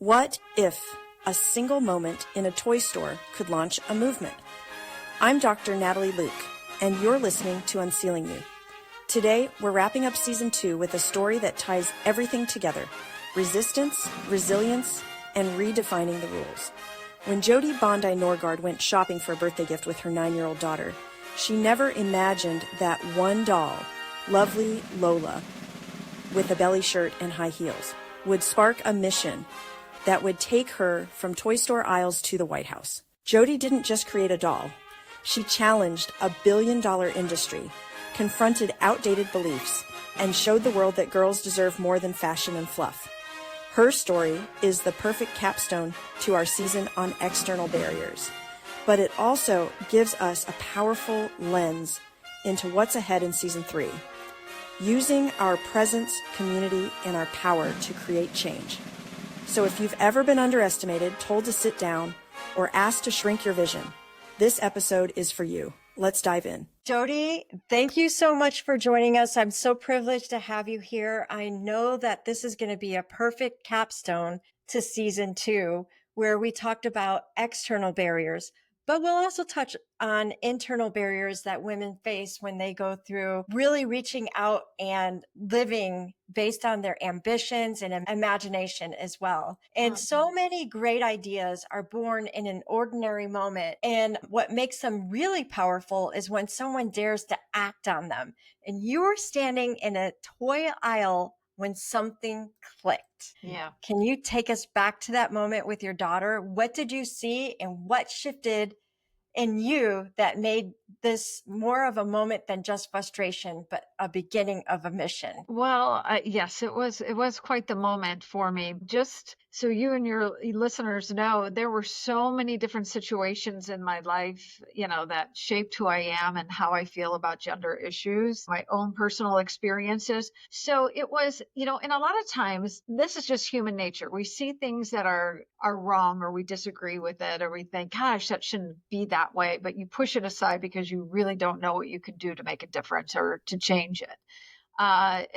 What if a single moment in a toy store could launch a movement? I'm Dr. Natalie Luke, and you're listening to Unsealing You. Today, we're wrapping up Season 2 with a story that ties everything together: resistance, resilience, and redefining the rules. When Jodi Bondi Norgaard went shopping for a birthday gift with her 9-year-old daughter, she never imagined that one doll, lovely Lola, with a belly shirt and high heels, would spark a mission that would take her from toy store aisles to the White House. Jodi didn't just create a doll. She challenged a billion-dollar industry, confronted outdated beliefs, and showed the world that girls deserve more than fashion and fluff. Her story is the perfect capstone to our season on external barriers, but it also gives us a powerful lens into what's ahead in Season 3, using our presence, community, and our power to create change. So if you've ever been underestimated, told to sit down, or asked to shrink your vision, this episode is for you. Let's dive in. Jodi, thank you so much for joining us. I'm so privileged to have you here. I know that this is going to be a perfect capstone to Season 2, where we talked about external barriers, but we'll also touch on internal barriers that women face when they go through really reaching out and living based on their ambitions and imagination as well. And so many great ideas are born in an ordinary moment. And what makes them really powerful is when someone dares to act on them. And you were standing in a toy aisle when something clicked. Yeah. Can you take us back to that moment with your daughter? What did you see and what shifted in you that made this more of a moment than just frustration, but a beginning of a mission? Well, yes, it was quite the moment for me. Just so you and your listeners know, there were so many different situations in my life, that shaped who I am and how I feel about gender issues, my own personal experiences. So it was, and a lot of times this is just human nature. We see things that are wrong, or we disagree with it, or we think, gosh, that shouldn't be that way, but you push it aside because you really don't know what you can do to make a difference or to change it. But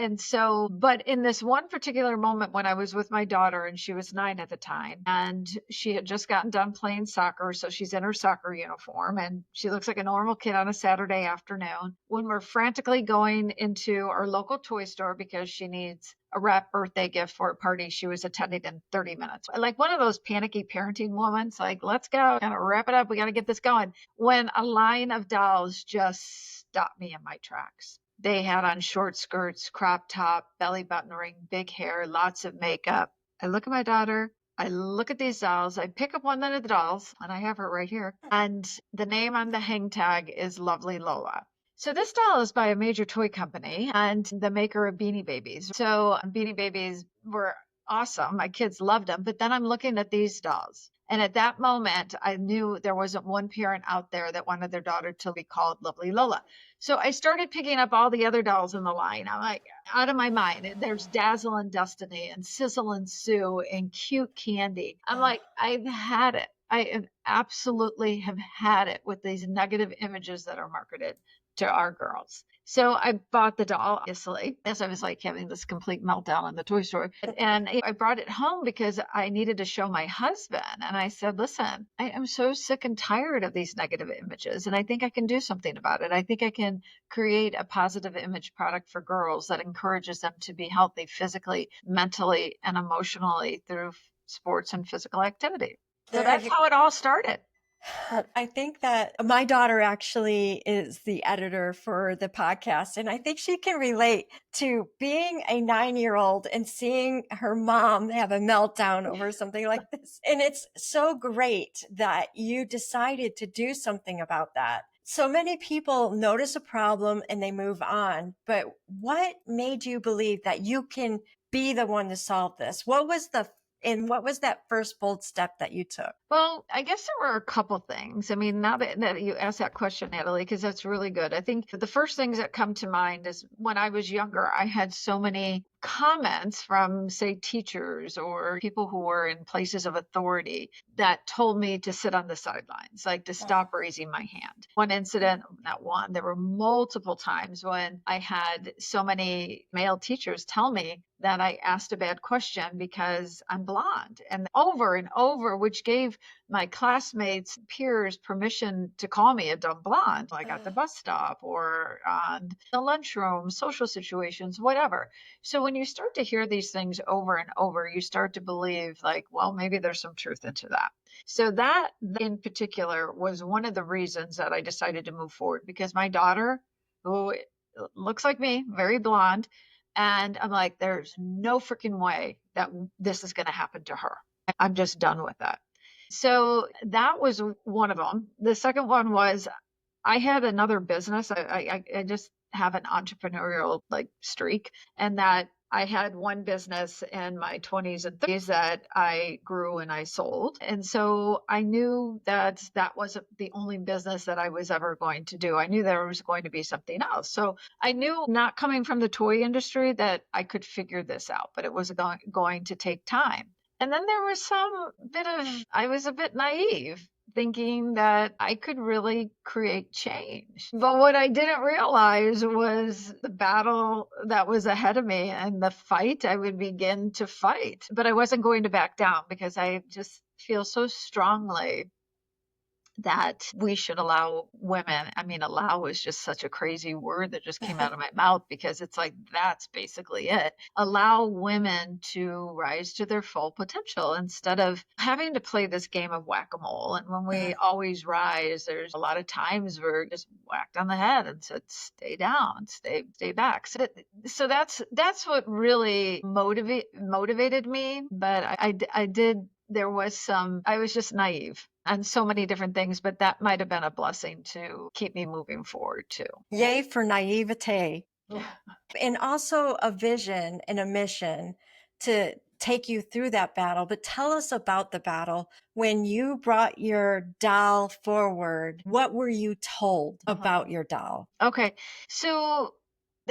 in this one particular moment when I was with my daughter, and she was 9 at the time, and she had just gotten done playing soccer. So she's in her soccer uniform and she looks like a normal kid on a Saturday afternoon, when we're frantically going into our local toy store because she needs a wrap birthday gift for a party she was attending in 30 minutes. Like one of those panicky parenting moments, like, let's go, gotta wrap it up. We got to get this going. When a line of dolls just stopped me in my tracks. They had on short skirts, crop top, belly button ring, big hair, lots of makeup. I look at my daughter. I look at these dolls. I pick up one of the dolls, and I have her right here. And the name on the hang tag is Lovely Lola. So this doll is by a major toy company and the maker of Beanie Babies. So Beanie Babies were awesome. My kids loved them. But then I'm looking at these dolls. And at that moment, I knew there wasn't one parent out there that wanted their daughter to be called Lovely Lola. So I started picking up all the other dolls in the line. I'm like, out of my mind. There's Dazzle and Destiny and Sizzle and Sue and Cute Candy. I'm like, I've had it. I absolutely have had it with these negative images that are marketed to our girls. So I bought the doll, obviously, as I was like having this complete meltdown in the toy store. And I brought it home because I needed to show my husband. And I said, listen, I am so sick and tired of these negative images. And I think I can do something about it. I think I can create a positive image product for girls that encourages them to be healthy physically, mentally, and emotionally through sports and physical activity. So that's how it all started. I think that my daughter actually is the editor for the podcast, and I think she can relate to being a 9-year-old and seeing her mom have a meltdown over something like this. And it's so great that you decided to do something about that. So many people notice a problem and they move on, but what made you believe that you can be the one to solve this? What was that first bold step that you took? Well, I guess there were a couple things. I mean, now that you asked that question, Natalie, because that's really good. I think the first things that come to mind is when I was younger, I had so many comments from, say, teachers or people who were in places of authority that told me to sit on the sidelines, like to stop raising my hand. One incident, not one, there were multiple times when I had so many male teachers tell me that I asked a bad question because I'm blonde, and over and over, which gave my classmates, peers permission to call me a dumb blonde, like at the bus stop or on the lunchroom, social situations, whatever. So when you start to hear these things over and over, you start to believe like, well, maybe there's some truth into that. So that in particular was one of the reasons that I decided to move forward, because my daughter, who looks like me, very blonde, and I'm like, there's no freaking way that this is going to happen to her. I'm just done with that. So that was one of them. The second one was I had another business. I just have an entrepreneurial like streak, and that I had one business in my 20s and 30s that I grew and I sold. And so I knew that that wasn't the only business that I was ever going to do. I knew there was going to be something else. So I knew, not coming from the toy industry, that I could figure this out, but it was going to take time. And then there was I was a bit naive, thinking that I could really create change. But what I didn't realize was the battle that was ahead of me and the fight I would begin to fight. But I wasn't going to back down, because I just feel so strongly that we should allow women. I mean, allow is just such a crazy word that just came out of my mouth, because it's like, that's basically it. Allow women to rise to their full potential instead of having to play this game of whack-a-mole. And when we always rise, there's a lot of times we're just whacked on the head and said, stay down, stay back. So that's what really motivated me. But I did, there was I was just naive on so many different things, but that might have been a blessing to keep me moving forward too. Yay for naivete. And also a vision and a mission to take you through that battle. But tell us about the battle. When you brought your doll forward, what were you told about your doll? Okay. So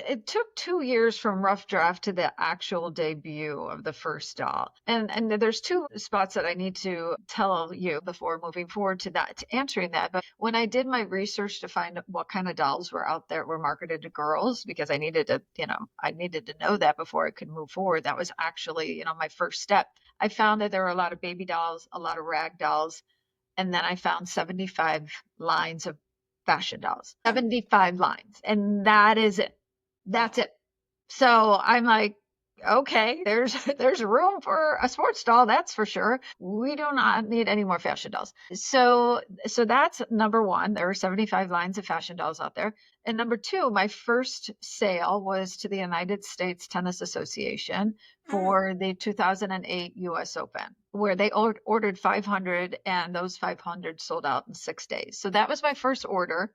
it took 2 years from rough draft to the actual debut of the first doll. And there's two spots that I need to tell you before moving forward to that, to answering that. But when I did my research to find what kind of dolls were out there, were marketed to girls, because I needed to know that before I could move forward. That was actually, my first step. I found that there were a lot of baby dolls, a lot of rag dolls, and then I found 75 lines of fashion dolls. 75 lines. And that is it. That's it. So I'm like, okay, there's room for a sports doll, that's for sure. We do not need any more fashion dolls. So that's number one. There are 75 lines of fashion dolls out there. And number two, my first sale was to the United States Tennis Association for the 2008 US Open, where they ordered 500, and those 500 sold out in 6 days. So that was my first order.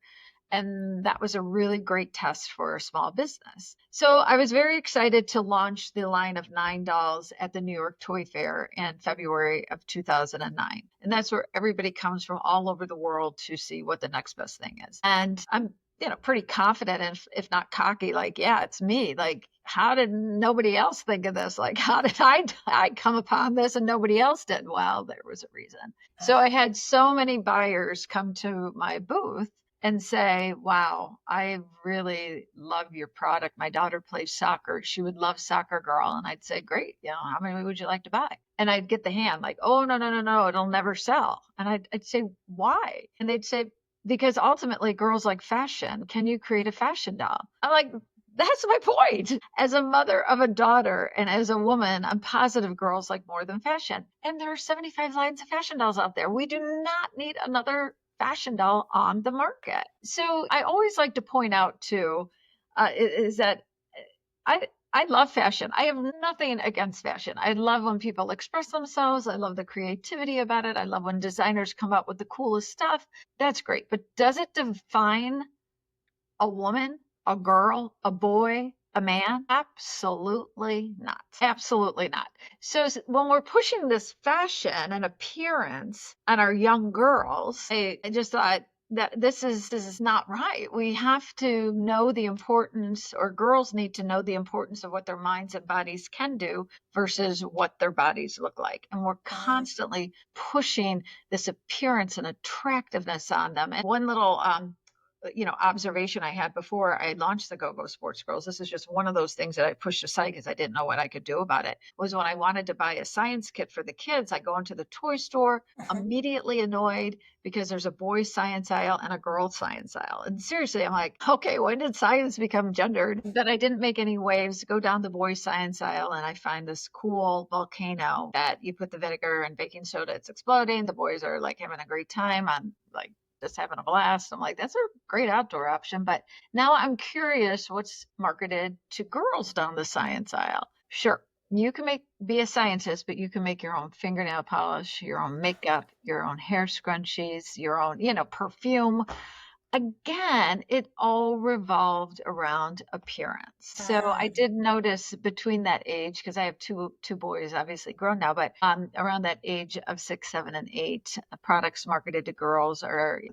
And that was a really great test for a small business. So I was very excited to launch the line of 9 dolls at the New York Toy Fair in February of 2009. And that's where everybody comes from all over the world to see what the next best thing is. And I'm pretty confident, and if not cocky, like, yeah, it's me. Like, how did nobody else think of this? Like, how did I come upon this and nobody else did? Well, there was a reason. So I had so many buyers come to my booth and say, wow, I really love your product. My daughter plays soccer. She would love Soccer Girl. And I'd say, great, how many would you like to buy? And I'd get the hand like, oh, no, it'll never sell. And I'd say, why? And they'd say, because ultimately girls like fashion. Can you create a fashion doll? I'm like, that's my point. As a mother of a daughter and as a woman, I'm positive girls like more than fashion. And there are 75 lines of fashion dolls out there. We do not need another fashion doll on the market. So I always like to point out too, is that I love fashion. I have nothing against fashion. I love when people express themselves. I love the creativity about it. I love when designers come up with the coolest stuff. That's great. But does it define a woman, a girl, a boy, a man? Absolutely not. Absolutely not. So when we're pushing this fashion and appearance on our young girls, I just thought, that this is not right. We have to know the importance, or girls need to know the importance of what their minds and bodies can do versus what their bodies look like. And we're constantly pushing this appearance and attractiveness on them. And one little observation I had before I launched the Go-Go Sports Girls, this is just one of those things that I pushed aside because I didn't know what I could do about it, was when I wanted to buy a science kit for the kids, I go into the toy store, immediately annoyed because there's a boys science aisle and a girls science aisle. And seriously, I'm like, okay, when did science become gendered? But I didn't make any waves. Go down the boys science aisle and I find this cool volcano that you put the vinegar and baking soda, it's exploding. The boys are like having a great time. I'm like just having a blast. I'm like, that's a great outdoor option. But now I'm curious what's marketed to girls down the science aisle. Sure, you can be a scientist, but you can make your own fingernail polish, your own makeup, your own hair scrunchies, your own, perfume. Again, it all revolved around appearance. So I did notice between that age, because I have two boys, obviously grown now, but around that age of 6, 7, and 8, products marketed to girls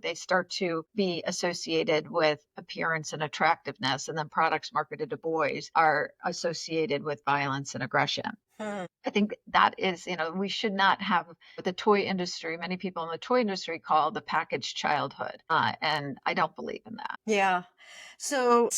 they start to be associated with appearance and attractiveness, and then products marketed to boys are associated with violence and aggression. I think that is, we should not have the toy industry. Many people in the toy industry call the packaged childhood. And I don't believe in that. Yeah. So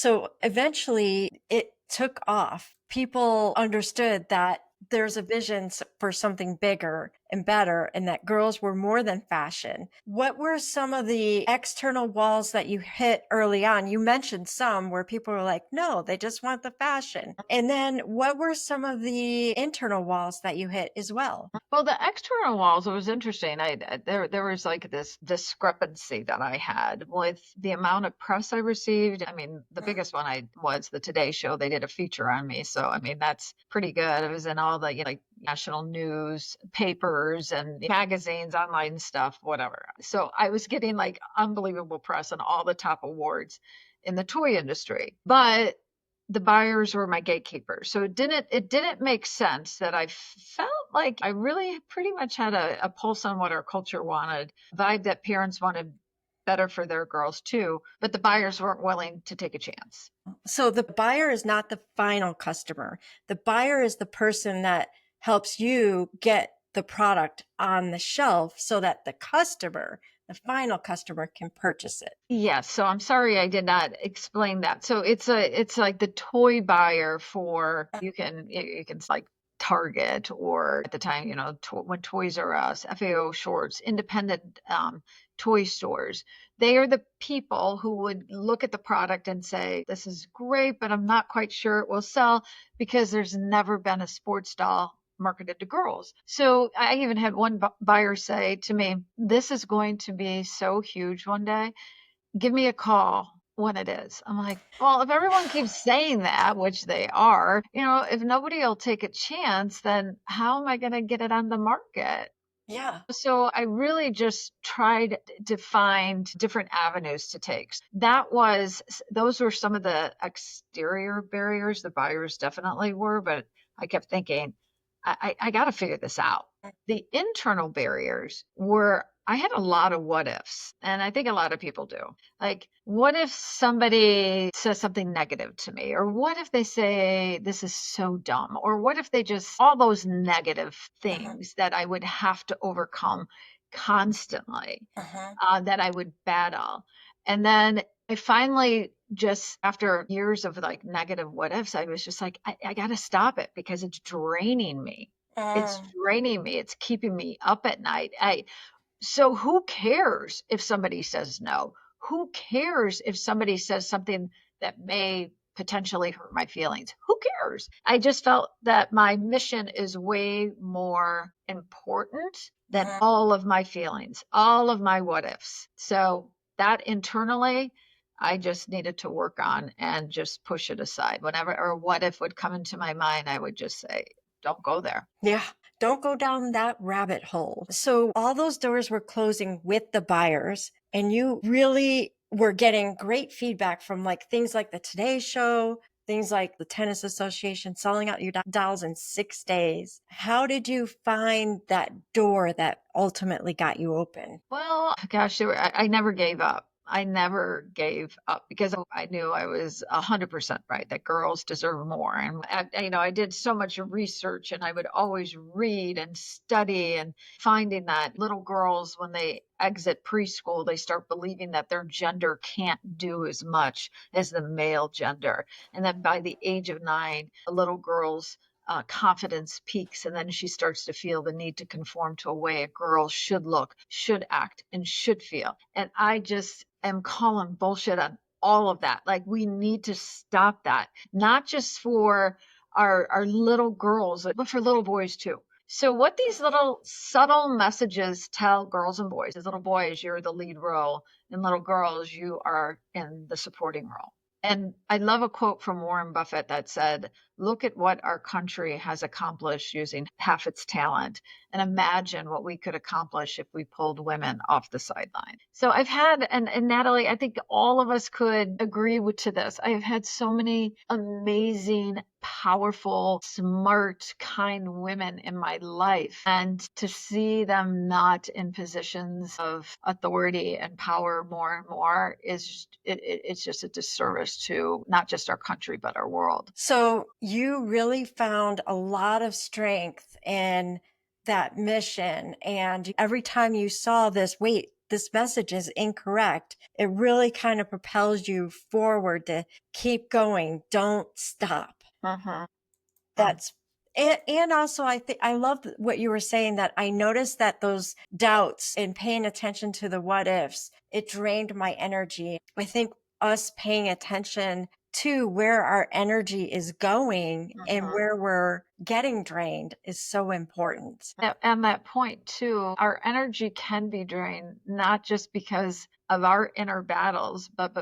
eventually it took off. People understood that there's a vision for something bigger and better, and that girls were more than fashion. What were some of the external walls that you hit early on? You mentioned some where people were like, no, they just want the fashion. And then what were some of the internal walls that you hit as well? Well, the external walls, it was interesting. There was like this discrepancy that I had with the amount of press I received. I mean, the biggest one was the Today Show. They did a feature on me. So, I mean, that's pretty good. It was in all the, like national news papers and magazines, online stuff, whatever. So I was getting like unbelievable press and all the top awards in the toy industry. But the buyers were my gatekeepers. So it didn't make sense that I felt like I really pretty much had a pulse on what our culture wanted, vibe that parents wanted better for their girls too, but the buyers weren't willing to take a chance. So the buyer is not the final customer. The buyer is the person that helps you get the product on the shelf so that the final customer can purchase it. Yes. So I'm sorry I did not explain that. So it's like the toy buyer for, you can like Target, or at the time, when Toys R Us, FAO Schwartz, independent toy stores. They are the people who would look at the product and say, this is great, but I'm not quite sure it will sell because there's never been a sports doll marketed to girls. So I even had one buyer say to me, this is going to be so huge one day. Give me a call when it is. I'm like, well, if everyone keeps saying that, which they are, if nobody will take a chance, then how am I going to get it on the market? Yeah. So I really just tried to find different avenues to take. Those were some of the exterior barriers. The buyers definitely were, but I kept thinking, I got to figure this out. The internal barriers were, I had a lot of what ifs, and I think a lot of people do. Like, what if somebody says something negative to me? Or what if they say, this is so dumb? Or what if they just, all those negative things that I would have to overcome constantly, that I would battle. And then I finally, just after years of like negative what ifs, I was just like, I got to stop it because it's draining me. It's draining me. It's keeping me up at night. So who cares if somebody says no? Who cares if somebody says something that may potentially hurt my feelings? Who cares? I just felt that my mission is way more important than all of my feelings, all of my what ifs. So that internally, I just needed to work on and just push it aside. Whenever or what if would come into my mind, I would just say, don't go there. Yeah. Don't go down that rabbit hole. So all those doors were closing with the buyers, and you really were getting great feedback from like things like the Today Show, things like the Tennis Association, selling out your dolls in 6 days. How did you find that door that ultimately got you open? Well, gosh, I never gave up. I never gave up because I knew I was 100% right, that girls deserve more. And, I did so much research, and I would always read and study, and finding that little girls, when they exit preschool, they start believing that their gender can't do as much as the male gender. And then by the age of 9, a little girl's confidence peaks, and then she starts to feel the need to conform to a way a girl should look, should act, and should feel. And I just am calling bullshit on all of that. Like, we need to stop that, not just for our little girls, but for little boys too. So what these little subtle messages tell girls and boys is, little boys, you're the lead role, and little girls, you are in the supporting role. And I love a quote from Warren Buffett that said, look at what our country has accomplished using half its talent, and imagine what we could accomplish if we pulled women off the sideline. So I've had, and Natalie, I think all of us could agree to this. I've had so many amazing, powerful, smart, kind women in my life. And to see them not in positions of authority and power more and more is, it's just a disservice to not just our country, but our world. So you really found a lot of strength in that mission. And every time you saw this, wait, this message is incorrect, it really kind of propels you forward to keep going. Don't stop. Mm-hmm. That's and also I think I love what you were saying, that I noticed that those doubts and paying attention to the what ifs, it drained my energy. I think us paying attention to where our energy is going and where we're getting drained is so important. And that point too, our energy can be drained, not just because of our inner battles, but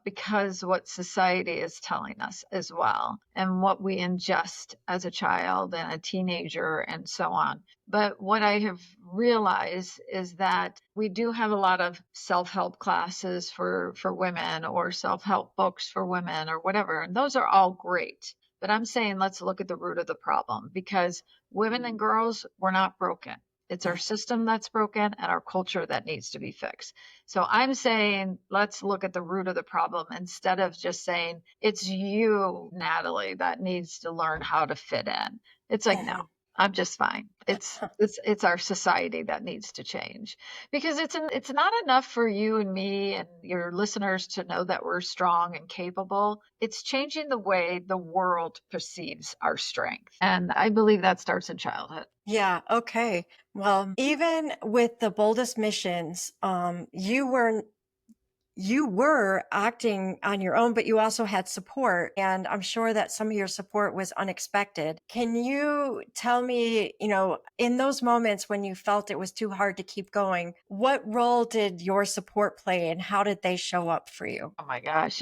because what society is telling us as well, and what we ingest as a child and a teenager and so on. But what I have realized is that we do have a lot of self-help classes for women, or self-help books for women, or whatever. And those are all great. But I'm saying, let's look at the root of the problem, because women and girls, we're not broken. It's our system that's broken and our culture that needs to be fixed. So I'm saying, let's look at the root of the problem, instead of just saying, it's you, Natalie, that needs to learn how to fit in. It's like, no, I'm just fine. It's our society that needs to change, because it's not enough for you and me and your listeners to know that we're strong and capable. It's changing the way the world perceives our strength. And I believe that starts in childhood. Yeah. Okay. Well, even with the boldest missions, you were acting on your own, but you also had support. And I'm sure that some of your support was unexpected. Can you tell me, in those moments when you felt it was too hard to keep going, what role did your support play and how did they show up for you? Oh my gosh,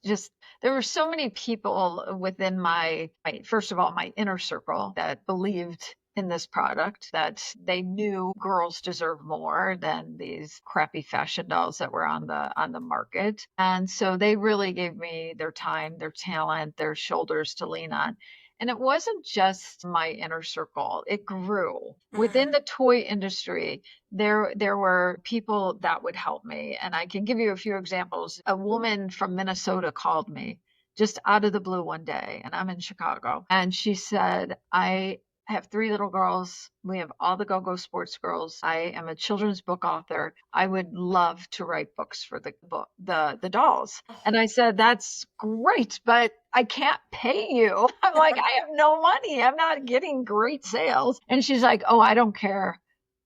just, there were so many people within my first of all, my inner circle that believed in this product, that they knew girls deserve more than these crappy fashion dolls that were on the market. And so they really gave me their time, their talent, their shoulders to lean on. And it wasn't just my inner circle. It grew. Within the toy industry, there were people that would help me. And I can give you a few examples. A woman from Minnesota called me just out of the blue one day, and I'm in Chicago. And she said, I have 3 little girls. We have all the Go-Go Sports girls. I am a children's book author. I would love to write books for the dolls. And I said, that's great, but I can't pay you. I'm like, I have no money. I'm not getting great sales. And she's like, oh, I don't care.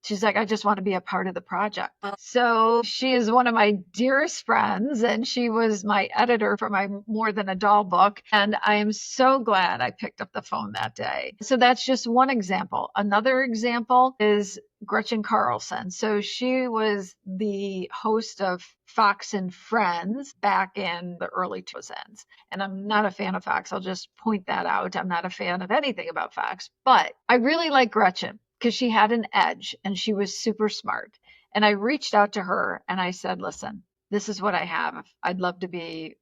She's like, I just want to be a part of the project. So she is one of my dearest friends, and she was my editor for my More Than a Doll book. And I am so glad I picked up the phone that day. So that's just one example. Another example is Gretchen Carlson. So she was the host of Fox and Friends back in the early 2000s. And I'm not a fan of Fox. I'll just point that out. I'm not a fan of anything about Fox, but I really like Gretchen, because she had an edge and she was super smart. And I reached out to her and I said, listen, this is what I have. I'm going to be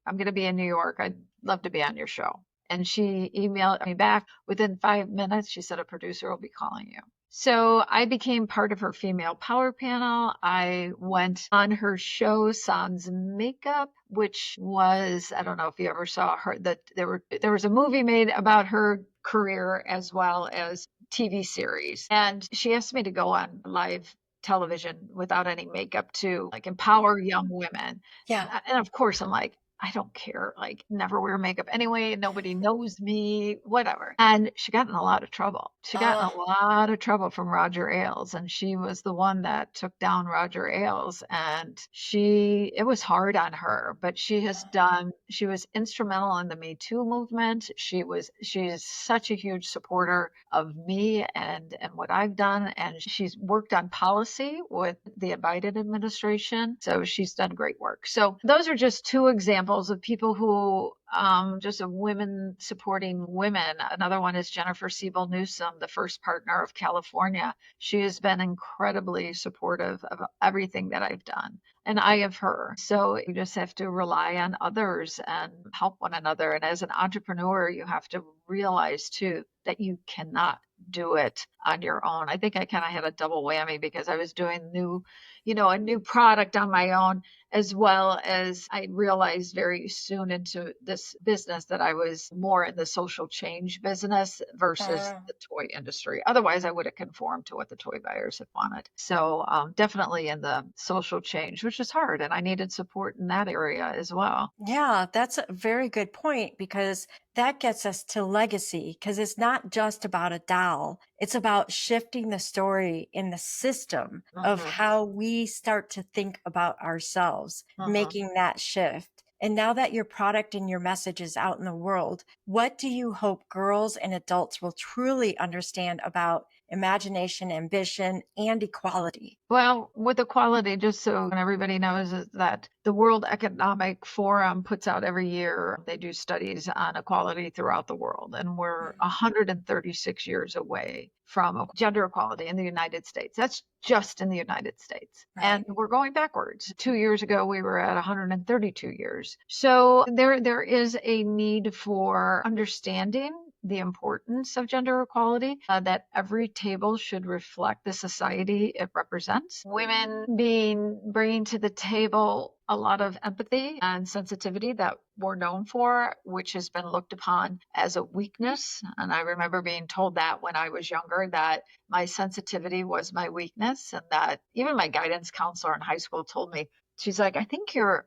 in New York. I'd love to be on your show. And she emailed me back within 5 minutes. She said, a producer will be calling you. So I became part of her female power panel. I went on her show Sans Makeup, which was, I don't know if you ever saw her, that there was a movie made about her career as well as TV series. And she asked me to go on live television without any makeup to like empower young women. Yeah. And of course I'm like, I don't care, like never wear makeup anyway, nobody knows me, whatever. And she got in a lot of trouble. She got in Uh, a lot of trouble from Roger Ailes, and she was the one that took down Roger Ailes. And it was hard on her, but she was instrumental in the Me Too movement. She is such a huge supporter of me and what I've done. And she's worked on policy with the Biden administration. So she's done great work. So those are just two examples of people who just of women supporting women. Another one is Jennifer Siebel Newsom, the first partner of California. She has been incredibly supportive of everything that I've done, and I of her. So you just have to rely on others and help one another. And as an entrepreneur, you have to realize too that you cannot do it on your own. I think I kind of had a double whammy because I was doing a new product on my own, as well as I realized very soon into this business that I was more in the social change business versus uh, the toy industry. Otherwise, I would have conformed to what the toy buyers had wanted. So definitely in the social change, which is hard. And I needed support in that area as well. yeah, that's a very good point because that gets us to legacy because it's not just about a doll. It's about shifting the story in the system of Hmm. how we start to think about ourselves, Hmm. making that shift. And now that your product and your message is out in the world, what do you hope girls and adults will truly understand about imagination, ambition, and equality? Well, with equality, just so everybody knows, is that the World Economic Forum puts out every year, they do studies on equality throughout the world, and we're 136 years away from gender equality in the United States. That's just in the United States. Right. And we're going backwards. 2 years ago, we were at 132 years. So there is a need for understanding the importance of gender equality, that every table should reflect the society it represents. Women bringing to the table a lot of empathy and sensitivity that we're known for, which has been looked upon as a weakness. And I remember being told that when I was younger, that my sensitivity was my weakness, and that even my guidance counselor in high school told me, she's like, I think you're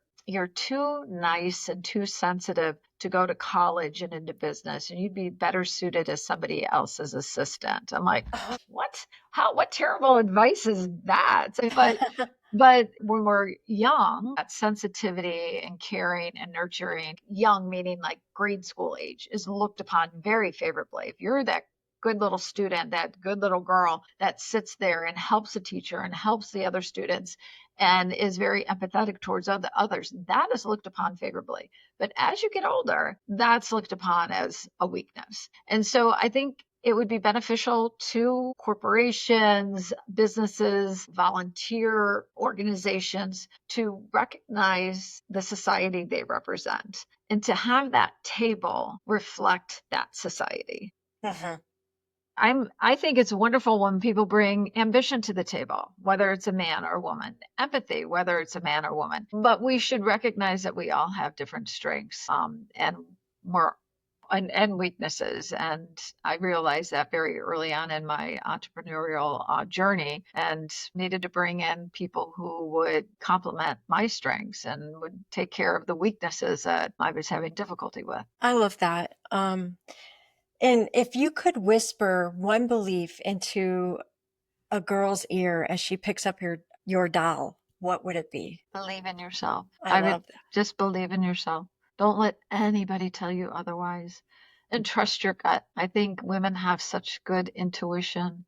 too nice and too sensitive to go to college and into business, and you'd be better suited as somebody else's assistant. I'm like, what? What terrible advice is that? But when we're young, that sensitivity and caring and nurturing, young meaning like grade school age, is looked upon very favorably. If you're that good little student, that good little girl that sits there and helps a teacher and helps the other students and is very empathetic towards others, that is looked upon favorably. But as you get older, that's looked upon as a weakness. And so I think it would be beneficial to corporations, businesses, volunteer organizations to recognize the society they represent and to have that table reflect that society. Mhm. I think it's wonderful when people bring ambition to the table, whether it's a man or woman, empathy, whether it's a man or woman. But we should recognize that we all have different strengths, and more and weaknesses. And I realized that very early on in my entrepreneurial journey, and needed to bring in people who would complement my strengths and would take care of the weaknesses that I was having difficulty with. I love that. And if you could whisper one belief into a girl's ear as she picks up your doll, what would it be? Believe in yourself. I I would love that. just believe in yourself. Don't let anybody tell you otherwise. And trust your gut. I think women have such good intuition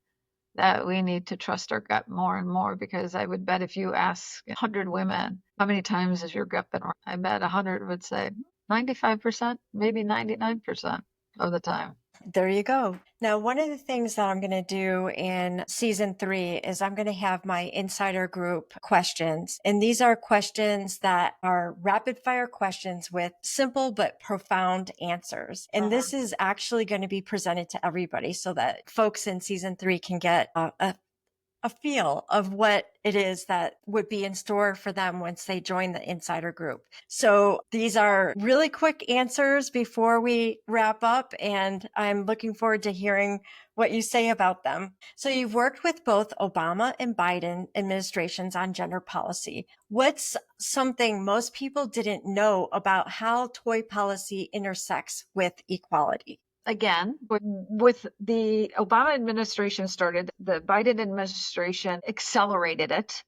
that we need to trust our gut more and more, because I would bet if you ask 100 women, how many times has your gut been wrong? I bet 100 would say 95%, maybe 99% of the time. There you go. Now, one of the things that I'm going to do in season 3 is I'm going to have my insider group questions. And these are questions that are rapid fire questions with simple but profound answers. And this is actually going to be presented to everybody so that folks in season 3 can get a feel of what it is that would be in store for them once they join the insider group. So these are really quick answers before we wrap up, and I'm looking forward to hearing what you say about them. So you've worked with both Obama and Biden administrations on gender policy. What's something most people didn't know about how toy policy intersects with equality? Again, with the Obama administration started, the Biden administration accelerated it.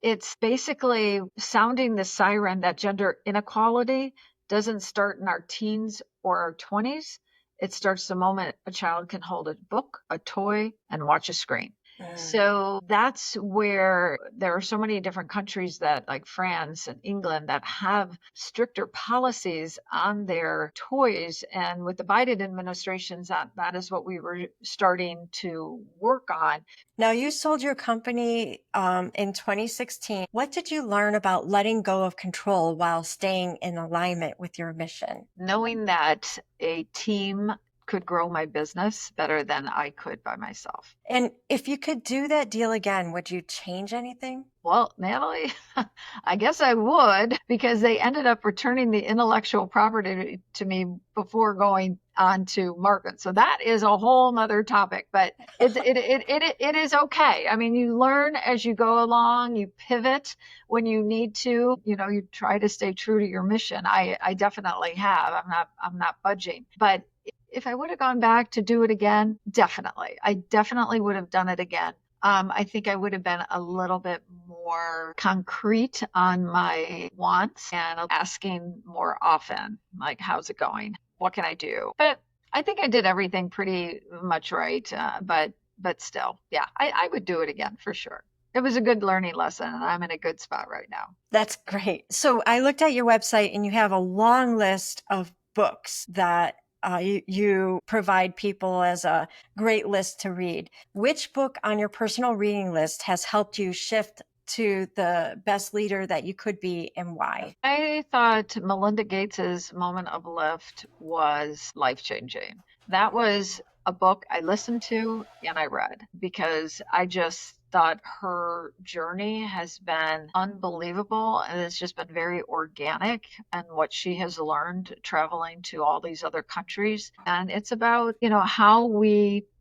It's basically sounding the siren that gender inequality doesn't start in our teens or our 20s. It starts the moment a child can hold a book, a toy, and watch a screen. So that's where there are so many different countries that, like France and England, that have stricter policies on their toys. And with the Biden administrations, that is what we were starting to work on. Now, you sold your company in 2016. What did you learn about letting go of control while staying in alignment with your mission? Knowing that a team could grow my business better than I could by myself. And if you could do that deal again, would you change anything? Well, Natalie, I guess I would, because they ended up returning the intellectual property to me before going on to market. So that is a whole nother topic, but it is okay. I mean, you learn as you go along, you pivot when you need to, you try to stay true to your mission. I definitely have. I'm not budging, but if I would have gone back to do it again, definitely. I definitely would have done it again. I think I would have been a little bit more concrete on my wants and asking more often, like, how's it going? What can I do? But I think I did everything pretty much right. But still, yeah, I would do it again for sure. It was a good learning lesson, and I'm in a good spot right now. That's great. So I looked at your website, and you have a long list of books that you provide people as a great list to read. Which book on your personal reading list has helped you shift to the best leader that you could be, and why? I thought Melinda Gates's Moment of Lift was life-changing. That was a book I listened to and I read because I just thought her journey has been unbelievable, and it's just been very organic, and what she has learned traveling to all these other countries. And it's about, how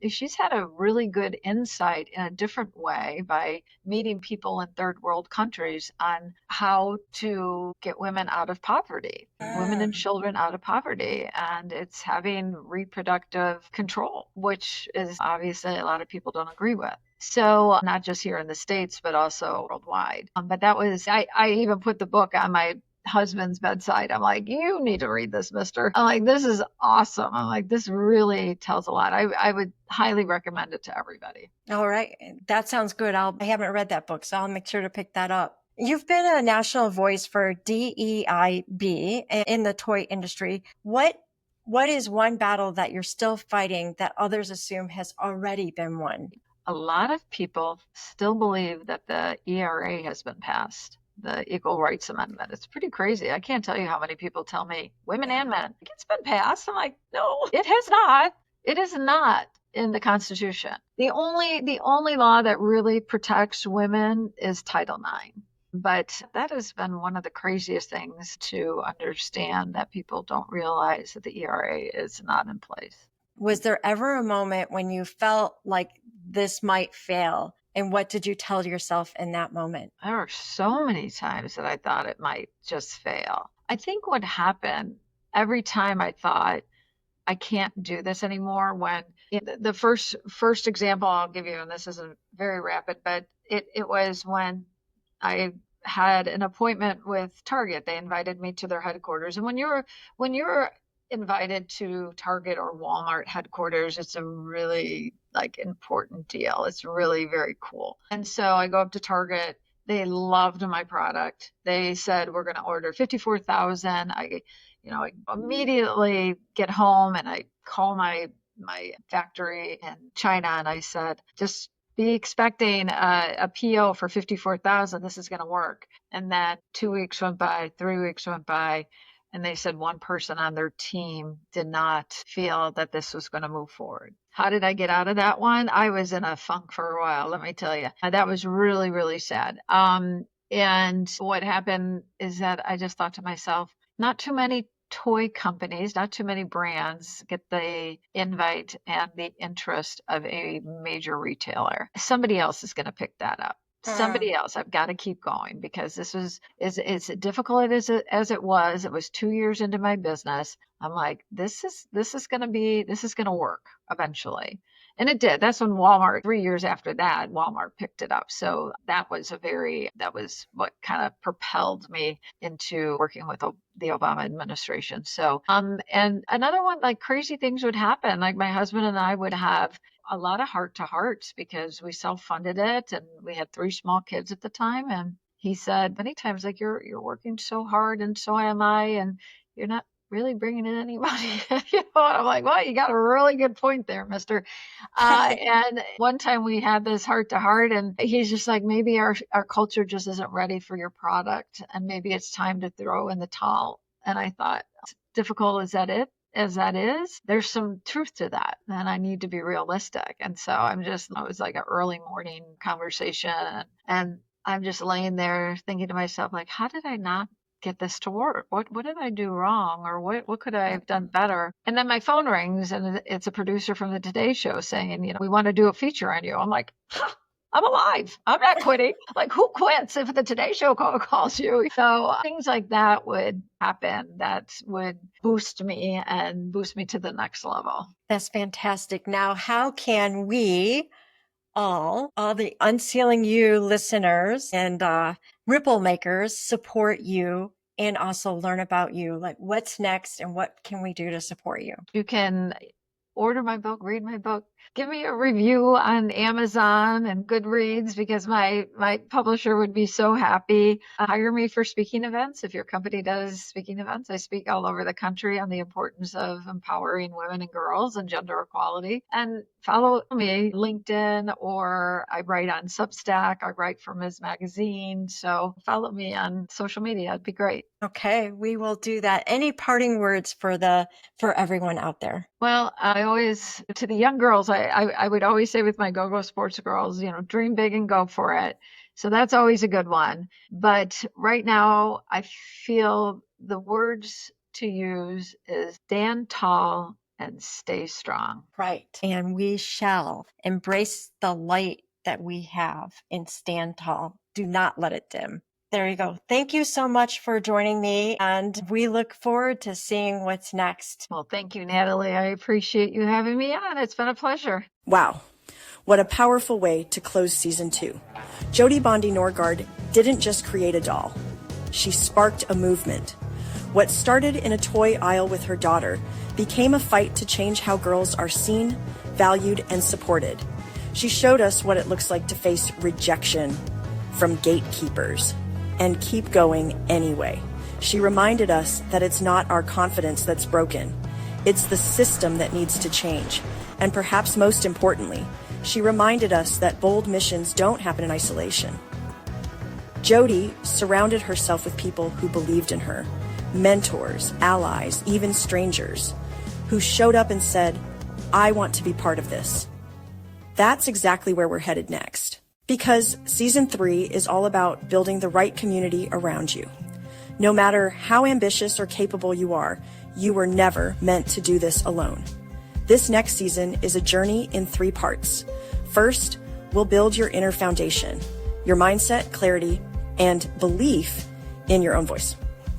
she's had a really good insight in a different way by meeting people in third world countries on how to get women out of poverty, women and children out of poverty. And it's having reproductive control, which is obviously a lot of people don't agree with. So not just here in the States, but also worldwide. But that was, I even put the book on my husband's bedside. I'm like, you need to read this, mister. I'm like, this is awesome. I'm like, this really tells a lot. I would highly recommend it to everybody. All right. That sounds good. I haven't read that book, so I'll make sure to pick that up. You've been a national voice for DEIB in the toy industry. What is one battle that you're still fighting that others assume has already been won? A lot of people still believe that the ERA has been passed, the Equal Rights Amendment. It's pretty crazy. I can't tell you how many people tell me, women and men, it's been passed. I'm like, no, it has not. It is not in the Constitution. The only law that really protects women is Title IX. But that has been one of the craziest things to understand, that people don't realize that the ERA is not in place. Was there ever a moment when you felt like this might fail? And what did you tell yourself in that moment? There are so many times that I thought it might just fail. I think what happened every time I thought I can't do this anymore, when the first example I'll give you, and this isn't very rapid, but it was when I had an appointment with Target. They invited me to their headquarters. And when you're invited to Target or Walmart headquarters, it's a really important deal. It's really very cool. And so I go up to Target. They loved my product. They said, we're going to order 54,000. I immediately get home and I call my my factory in China, and I said, just be expecting a PO for 54,000. This is going to work. And then 2 weeks went by, 3 weeks went by, and they said one person on their team did not feel that this was going to move forward. How did I get out of that one? I was in a funk for a while, let me tell you. That was really, really sad. And what happened is that I just thought to myself, not too many toy companies, not too many brands get the invite and the interest of a major retailer. Somebody else is going to pick that up. Somebody else. I've got to keep going because this was as difficult as it was. It was 2 years into my business. I'm like, this is going to work eventually. And it did. That's when Walmart, 3 years after that, Walmart picked it up. So that was what kind of propelled me into working with the Obama administration. So, and another one, like crazy things would happen. Like my husband and I would have a lot of heart-to-hearts because we self-funded it and we had 3 small kids at the time. And he said many times, like, you're working so hard and so am I, and you're not really bringing in any money. And I'm like, well, you got a really good point there, mister. And one time we had this heart-to-heart and he's just like, maybe our culture just isn't ready for your product and maybe it's time to throw in the towel. And I thought, difficult as that is, there's some truth to that. And I need to be realistic. And so it was like an early morning conversation. And I'm just laying there thinking to myself, like, how did I not get this to work? What did I do wrong? Or what could I have done better? And then my phone rings and it's a producer from the Today Show saying, we want to do a feature on you. I'm like, I'm alive. I'm not quitting. Like, who quits if the Today Show calls you? So things like that would happen that would boost me to the next level. That's fantastic. Now, how can we all the Unsealing You listeners and ripple makers support you and also learn about you? Like, what's next and what can we do to support you? You can order my book, read my book, give me a review on Amazon and Goodreads because my publisher would be so happy. Hire me for speaking events. If your company does speaking events, I speak all over the country on the importance of empowering women and girls and gender equality. And follow me LinkedIn, or I write on Substack. I write for Ms. Magazine. So follow me on social media. It'd be great. Okay, we will do that. Any parting words for everyone out there? Well, I always, to the young girls, I would always say with my Go-Go Sports girls, dream big and go for it. So that's always a good one. But right now, I feel the words to use is stand tall and stay strong. Right. And we shall embrace the light that we have and stand tall. Do not let it dim. There you go. Thank you so much for joining me, and we look forward to seeing what's next. Well, thank you, Natalie. I appreciate you having me on. It's been a pleasure. Wow. What a powerful way to close season 2. Jodi Bondi Norgaard didn't just create a doll. She sparked a movement. What started in a toy aisle with her daughter became a fight to change how girls are seen, valued, and supported. She showed us what it looks like to face rejection from gatekeepers and keep going anyway. She reminded us that it's not our confidence that's broken. It's the system that needs to change. And perhaps most importantly, she reminded us that bold missions don't happen in isolation. Jodi surrounded herself with people who believed in her, mentors, allies, even strangers, who showed up and said, I want to be part of this. That's exactly where we're headed next. Because season 3 is all about building the right community around you. No matter how ambitious or capable you are, you were never meant to do this alone. This next season is a journey in 3 parts. First, we'll build your inner foundation, your mindset, clarity, and belief in your own voice.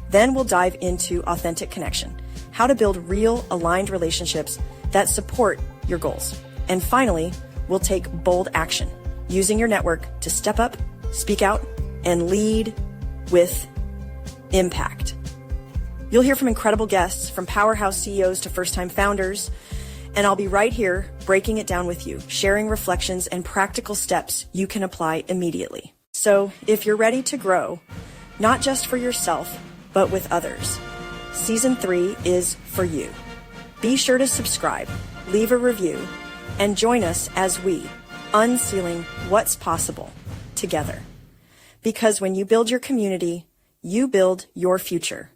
Then we'll dive into authentic connection, how to build real, aligned relationships that support your goals. And finally, we'll take bold action, using your network to step up, speak out, and lead with impact. You'll hear from incredible guests, from powerhouse CEOs to first-time founders, and I'll be right here breaking it down with you, sharing reflections and practical steps you can apply immediately. So if you're ready to grow, not just for yourself, but with others, season 3 is for you. Be sure to subscribe leave a review, and join us as we unsealing what's possible together. Because when you build your community, you build your future.